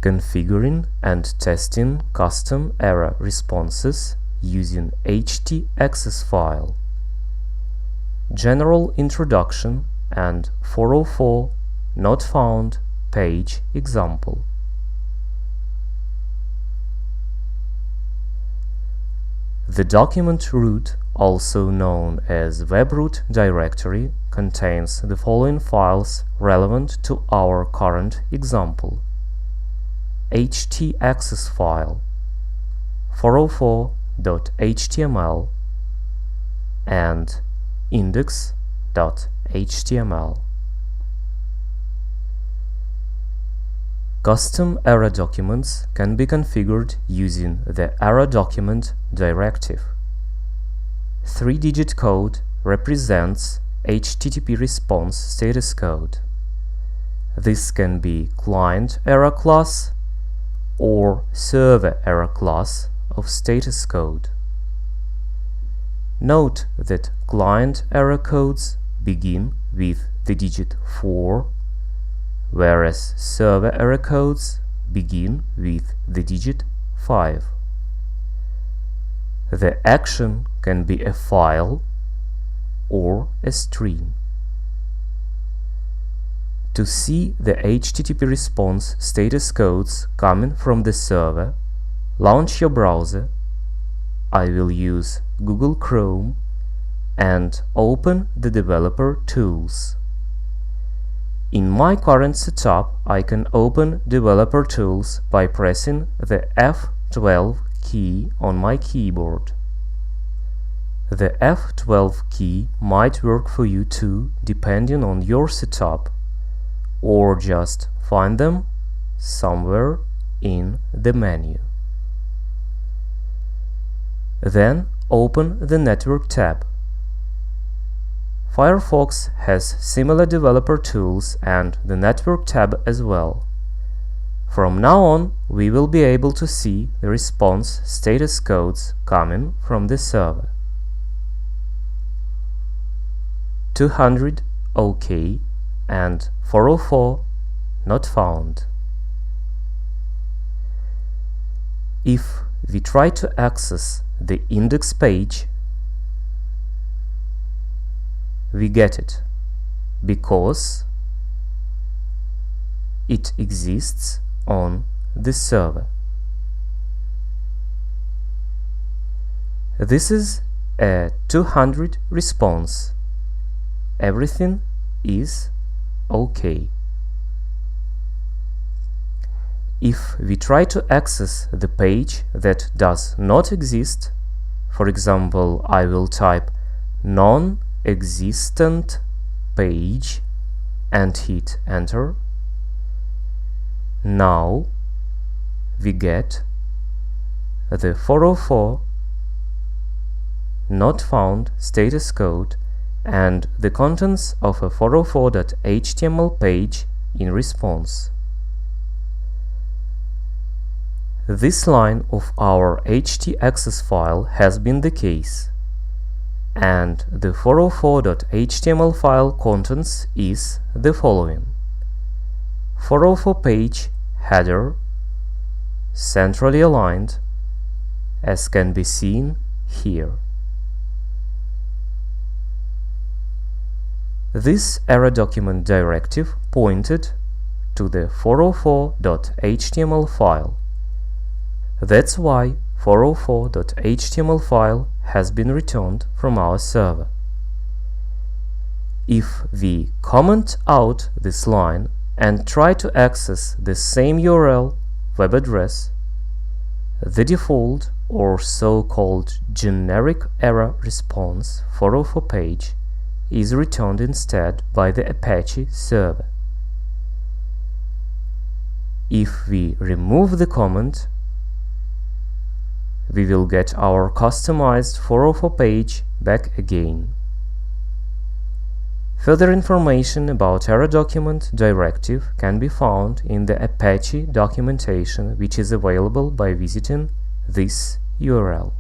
Configuring and testing custom error responses using htaccess file. General introduction and 404 not found page example. The DocumentRoot, also known as WebRoot directory, contains the following files relevant to our current example: htaccess file, 404.html, and index.html. Custom error documents can be configured using the ErrorDocument directive. 3-digit code represents HTTP response status code. This can be client error class or server error class of status code. Note that client error codes begin with the digit 4, whereas server error codes begin with the digit 5. The action can be a file or a string. To see the HTTP response status codes coming from the server, launch your browser. I will use Google Chrome and open the developer tools. In my current setup, I can open developer tools by pressing the F12 key on my keyboard. The F12 key might work for you too, depending on your setup, or just find them somewhere in the menu. Then open the Network tab. Firefox has similar developer tools and the Network tab as well. From now on, we will be able to see the response status codes coming from the server. 200 OK and 404 not found. If we try to access the index page, we get it because it exists on the server. This is a 200 response. Everything is OK. If we try to access the page that does not exist, for example, I will type non-existent page and hit enter. Now we get the 404 not found status code and the contents of a 404.html page in response. This line of our htaccess file has been the case, and the 404.html file contents is the following: 404 page header, centrally aligned, as can be seen here. This ErrorDocument directive pointed to the 404.html file. That's why 404.html file has been returned from our server. If we comment out this line and try to access the same URL web address, the default or so-called generic error response 404 page is returned instead by the Apache server. If we remove the comment, we will get our customized 404 page back again. Further information about ErrorDocument directive can be found in the Apache documentation, which is available by visiting this URL.